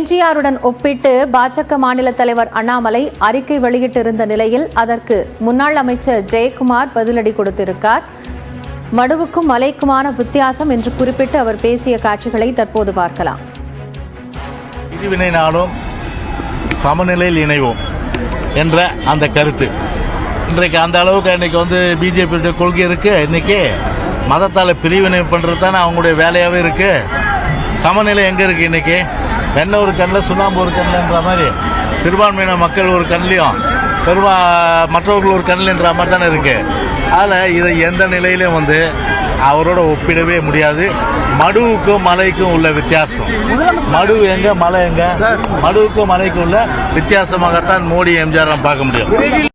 எம்ஜிஆருடன் ஒப்பிட்டு பாஜக மாநில தலைவர் அண்ணாமலை அறிக்கை வெளியிட்டிருந்த நிலையில் அதற்கு முன்னாள் அமைச்சர் ஜெயக்குமார் பதிலடி கொடுத்திருக்கார். மடுவுக்கும் மலைக்குமான வித்தியாசம் என்று குறிப்பிட்டு அவர் பேசிய காட்சிகளை தற்போது பார்க்கலாம். பிரிவினை நாடும் சமநிலையில் இணைவோம் என்ற அந்த கருத்து இன்றைக்கு அந்த அளவுக்கு இன்னைக்கு பிஜேபி கொள்கை இருக்கு. இன்னைக்கு மதத்தால பிரிவினை பண்றது தானே அவங்களுடைய வேலையாவே இருக்கு. சமநிலை எங்க இருக்கு? இன்னைக்கு வெண்ணெய் ஒரு கண்ணில் சுண்ணாம்பு ஒரு கண்ணில்ன்ற மாதிரி சிறுபான்மையின மக்கள் ஒரு கண்ணிலையும் மற்றவர்கள் ஒரு கண்ணில்ன்ற மாதிரி தானே இருக்கு. அதில் இதை எந்த நிலையிலும் அவரோட ஒப்பிடவே முடியாது. மடுவுக்கும் மலைக்கும் உள்ள வித்தியாசம், மடு எங்க மலை எங்க, மடுவுக்கும் மலைக்கும் உள்ள வித்தியாசமாகத்தான் மோடி எம்ஜிஆர் பார்க்க முடியும்.